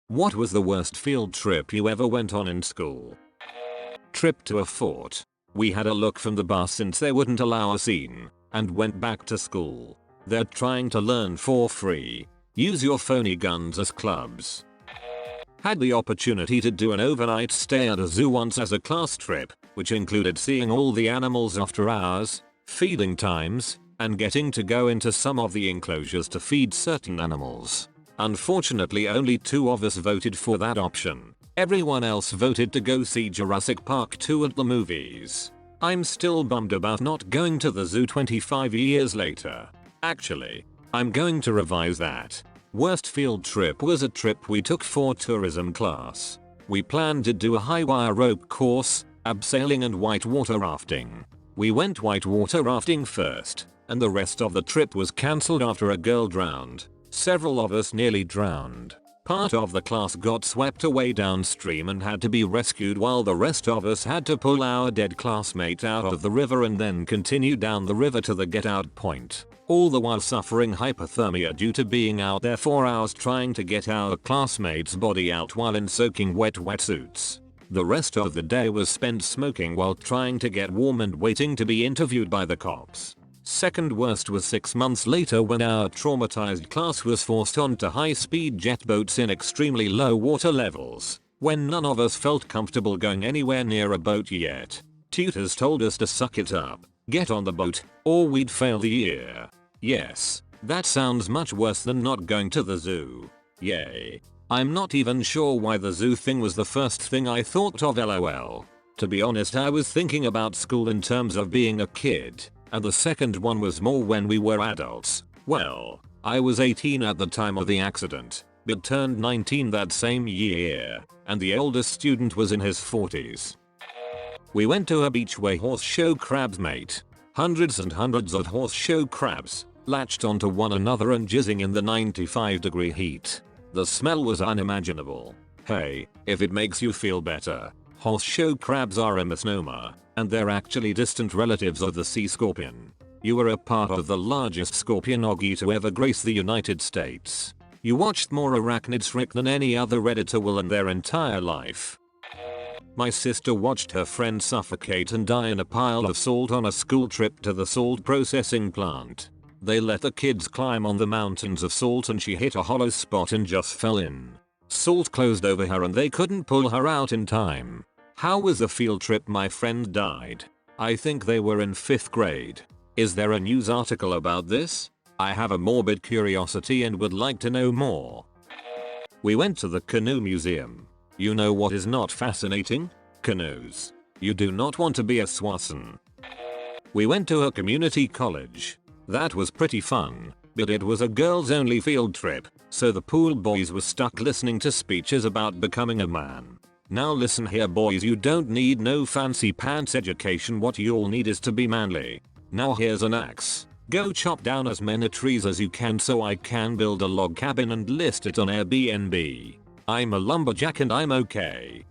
What was the worst field trip you ever went on in school? Trip to a fort. We had a look from the bus since they wouldn't allow us in, and went back to school. They're trying to learn for free. Use your phony guns as clubs. Had the opportunity to do an overnight stay at a zoo once as a class trip, which included seeing all the animals after hours, feeding times, and getting to go into some of the enclosures to feed certain animals. Unfortunately, only 2 of us voted for that option. Everyone else voted to go see Jurassic Park 2 at the movies. I'm still bummed about not going to the zoo 25 years later. Actually, I'm going to revise that. Worst field trip was a trip we took for tourism class. We planned to do a high wire rope course, abseiling and whitewater rafting. We went whitewater rafting first, and the rest of the trip was cancelled after a girl drowned. Several of us nearly drowned. Part of the class got swept away downstream and had to be rescued, while the rest of us had to pull our dead classmate out of the river and then continue down the river to the get out point. All the while suffering hypothermia due to being out there for hours trying to get our classmate's body out while in soaking wet wetsuits. The rest of the day was spent smoking while trying to get warm and waiting to be interviewed by the cops. Second worst was 6 months later when our traumatized class was forced onto high-speed jet boats in extremely low water levels, when none of us felt comfortable going anywhere near a boat yet. Tutors told us to suck it up, get on the boat, or we'd fail the year. Yes, that sounds much worse than not going to the zoo. Yay. I'm not even sure why the zoo thing was the first thing I thought of, lol. To be honest, I was thinking about school in terms of being a kid, and the second one was more when we were adults. Well, I was 18 at the time of the accident, but turned 19 that same year, and the oldest student was in his 40s. We went to a beach where horse show crabs mate. Hundreds and hundreds of horse show crabs latched onto one another and jizzing in the 95-degree heat. The smell was unimaginable. Hey, if it makes you feel better, horse show crabs are a misnomer, and they're actually distant relatives of the sea scorpion. You were a part of the largest scorpionog to ever grace the United States. You watched more arachnids frick than any other redditor will in their entire life. My sister watched her friend suffocate and die in a pile of salt on a school trip to the salt processing plant. They let the kids climb on the mountains of salt and she hit a hollow spot and just fell in. Salt closed over her and they couldn't pull her out in time. How was the field trip? My friend died. I think they were in 5th grade. Is there a news article about this? I have a morbid curiosity and would like to know more. We went to the Canoe Museum. You know what is not fascinating? Canoes. You do not want to be a Swanson. We went to a community college. That was pretty fun, but it was a girls only field trip, so the pool boys were stuck listening to speeches about becoming a man. Now listen here boys, you don't need no fancy pants education, what you all need is to be manly. Now here's an axe. Go chop down as many trees as you can so I can build a log cabin and list it on Airbnb. I'm a lumberjack and I'm okay.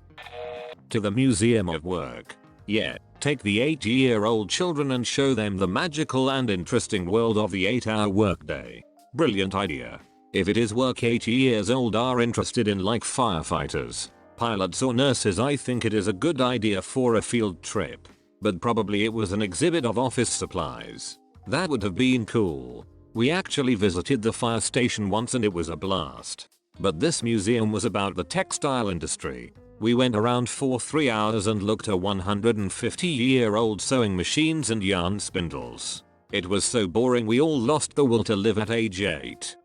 To the Museum of Work. Yeah, take the 8-year-old children and show them the magical and interesting world of the 8-hour workday. Brilliant idea. If it is work 80 years old are interested in, like firefighters, pilots or nurses, I think it is a good idea for a field trip. But probably it was an exhibit of office supplies. That would have been cool. We actually visited the fire station once and it was a blast. But this museum was about the textile industry. We went around for 3 hours and looked at 150-year-old sewing machines and yarn spindles. It was so boring we all lost the will to live at age 8.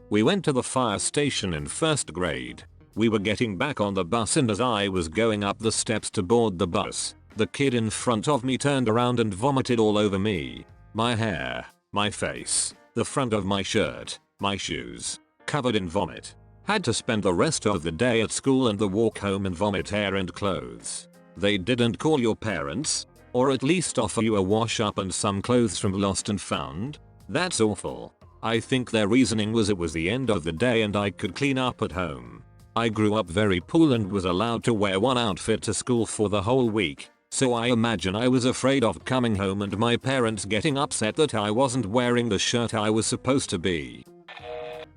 We went to the fire station in 1st grade. We were getting back on the bus and as I was going up the steps to board the bus, the kid in front of me turned around and vomited all over me. My hair, my face, the front of my shirt, my shoes. Covered in vomit. Had to spend the rest of the day at school and the walk home in vomit, hair and clothes. They didn't call your parents? Or at least offer you a wash up and some clothes from Lost and Found? That's awful. I think their reasoning was it was the end of the day and I could clean up at home. I grew up very poor and was allowed to wear one outfit to school for the whole week. So I imagine I was afraid of coming home and my parents getting upset that I wasn't wearing the shirt I was supposed to be.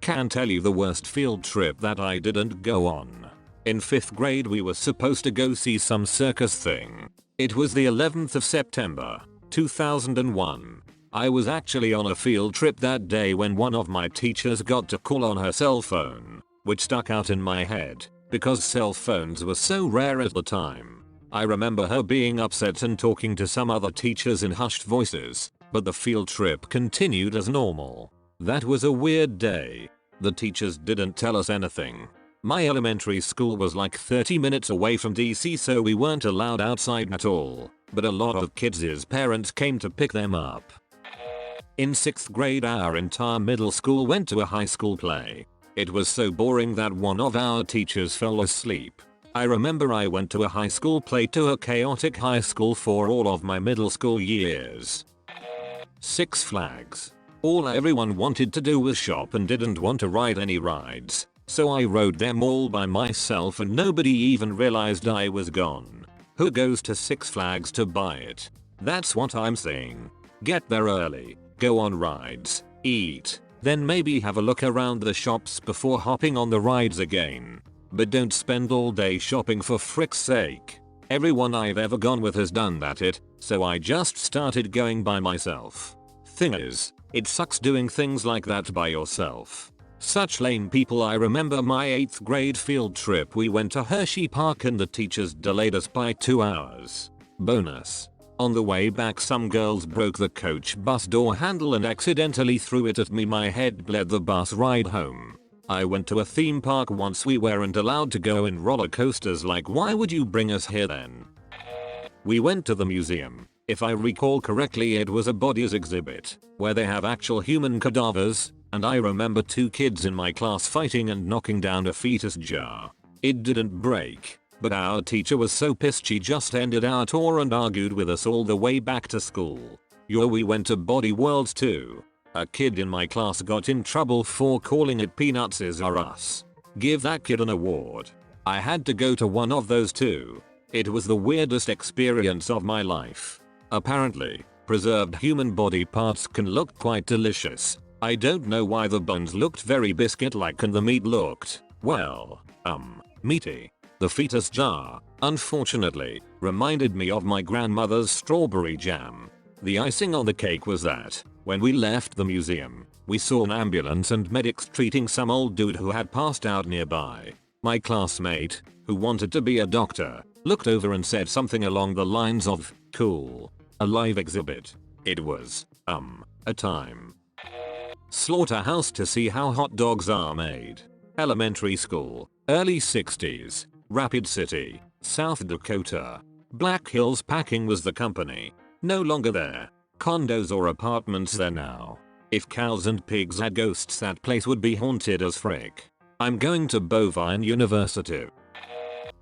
Can't tell you the worst field trip that I didn't go on. In 5th grade we were supposed to go see some circus thing. It was the 11th of September, 2001. I was actually on a field trip that day when one of my teachers got to call on her cell phone, which stuck out in my head because cell phones were so rare at the time. I remember her being upset and talking to some other teachers in hushed voices, but the field trip continued as normal. That was a weird day. The teachers didn't tell us anything. My elementary school was like 30 minutes away from DC, so we weren't allowed outside at all, but a lot of kids' parents came to pick them up. In 6th grade our entire middle school went to a high school play. It was so boring that one of our teachers fell asleep. I remember I went to a high school play to a chaotic high school for all of my middle school years. Six Flags. All everyone wanted to do was shop and didn't want to ride any rides, so I rode them all by myself and nobody even realized I was gone. Who goes to Six Flags to buy it? That's what I'm saying. Get there early, go on rides, eat, then maybe have a look around the shops before hopping on the rides again. But don't spend all day shopping for frick's sake. Everyone I've ever gone with has done that, so I just started going by myself. Thing is, it sucks doing things like that by yourself. Such lame people. I remember my 8th grade field trip. We went to Hershey Park and the teachers delayed us by 2 hours. Bonus. On the way back some girls broke the coach bus door handle and accidentally threw it at me. My head bled the bus ride home. I went to a theme park once. We weren't allowed to go in roller coasters. Like, why would you bring us here then? We went to the museum. If I recall correctly, it was a bodies exhibit, where they have actual human cadavers, and I remember 2 kids in my class fighting and knocking down a fetus jar. It didn't break, but our teacher was so pissed she just ended our tour and argued with us all the way back to school. We went to Body World too. A kid in my class got in trouble for calling it Peanuts Is Are Us. Give that kid an award. I had to go to one of those too. It was the weirdest experience of my life. Apparently, preserved human body parts can look quite delicious. I don't know why the bones looked very biscuit-like and the meat looked, well, meaty. The fetus jar, unfortunately, reminded me of my grandmother's strawberry jam. The icing on the cake was that, when we left the museum, we saw an ambulance and medics treating some old dude who had passed out nearby. My classmate, who wanted to be a doctor, looked over and said something along the lines of, "Cool. A live exhibit." It was, a time. Slaughterhouse to see how hot dogs are made. Elementary school, early 60s, Rapid City, South Dakota. Black Hills Packing was the company. No longer there. Condos or apartments there now. If cows and pigs had ghosts, that place would be haunted as frick. I'm going to Bovine University.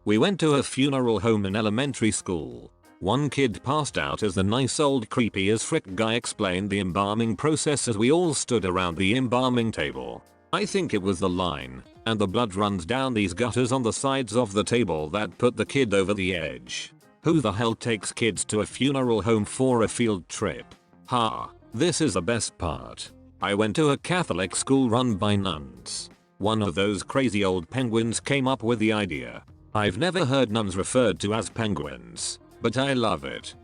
We went to a funeral home in elementary school. One kid passed out as the nice old creepy as frick guy explained the embalming process as we all stood around the embalming table. I think it was the line, "And the blood runs down these gutters on the sides of the table," that put the kid over the edge. Who the hell takes kids to a funeral home for a field trip? This is the best part. I went to a Catholic school run by nuns. One of those crazy old penguins came up with the idea. I've never heard nuns referred to as penguins, but I love it.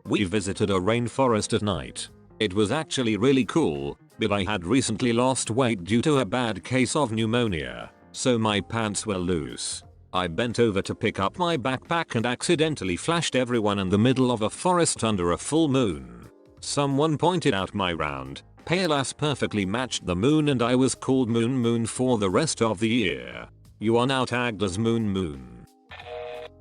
We visited a rainforest at night. It was actually really cool, but I had recently lost weight due to a bad case of pneumonia, so my pants were loose. I bent over to pick up my backpack and accidentally flashed everyone in the middle of a forest under a full moon. Someone pointed out my round, pale ass perfectly matched the moon and I was called Moon Moon for the rest of the year. You are now tagged as Moon Moon.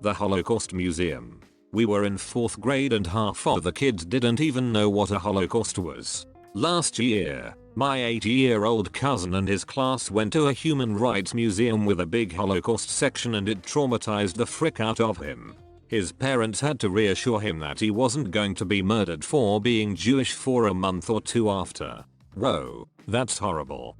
The Holocaust Museum. We were in 4th grade and half of the kids didn't even know what a Holocaust was. Last year, my 80-year-old cousin and his class went to a human rights museum with a big Holocaust section and it traumatized the frick out of him. His parents had to reassure him that he wasn't going to be murdered for being Jewish for a month or 2 after. Whoa, that's horrible.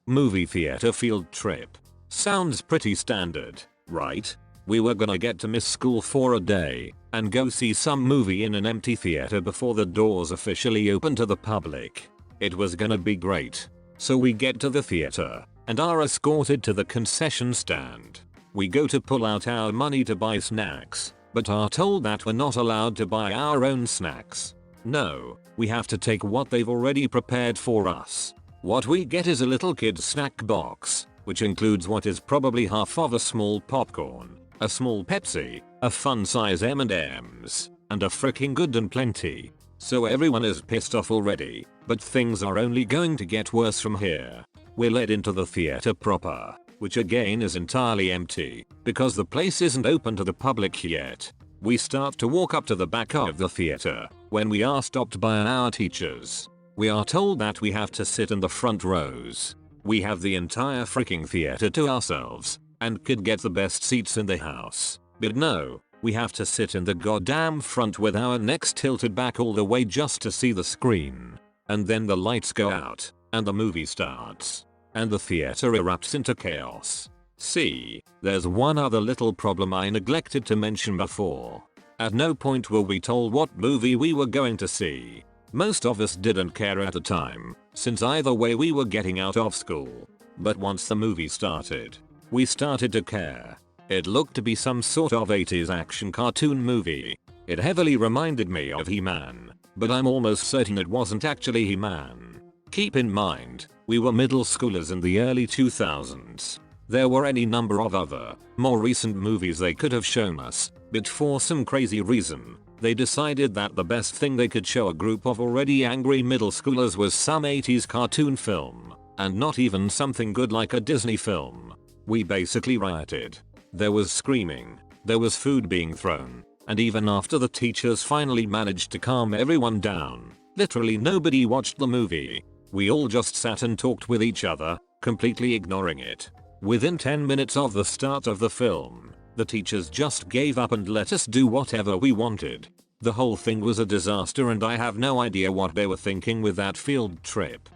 Movie theater field trip. Sounds pretty standard, right? We were gonna get to miss school for a day and go see some movie in an empty theater before the doors officially open to the public. It was gonna be great. So we get to the theater and are escorted to the concession stand. We go to pull out our money to buy snacks, but are told that we're not allowed to buy our own snacks. No, we have to take what they've already prepared for us. What we get is a little kid's snack box, which includes what is probably half of a small popcorn, a small Pepsi, a fun size M&Ms, and a freaking good and plenty. So everyone is pissed off already, but things are only going to get worse from here. We're led into the theater proper, which again is entirely empty, because the place isn't open to the public yet. We start to walk up to the back of the theater, when we are stopped by our teachers. We are told that we have to sit in the front rows. We have the entire freaking theater to ourselves, and could get the best seats in the house. But no, we have to sit in the goddamn front with our necks tilted back all the way just to see the screen. And then the lights go out, and the movie starts. And the theater erupts into chaos. See, there's one other little problem I neglected to mention before. At no point were we told what movie we were going to see. Most of us didn't care at the time, since either way we were getting out of school. But once the movie started, we started to care. It looked to be some sort of 80s action cartoon movie. It heavily reminded me of He-Man, but I'm almost certain it wasn't actually He-Man. Keep in mind, we were middle schoolers in the early 2000s. There were any number of other, more recent movies they could have shown us, but for some crazy reason, they decided that the best thing they could show a group of already angry middle schoolers was some 80s cartoon film, and not even something good like a Disney film. We basically rioted. There was screaming, there was food being thrown, and even after the teachers finally managed to calm everyone down, literally nobody watched the movie. We all just sat and talked with each other, completely ignoring it. Within 10 minutes of the start of the film, the teachers just gave up and let us do whatever we wanted. The whole thing was a disaster and I have no idea what they were thinking with that field trip.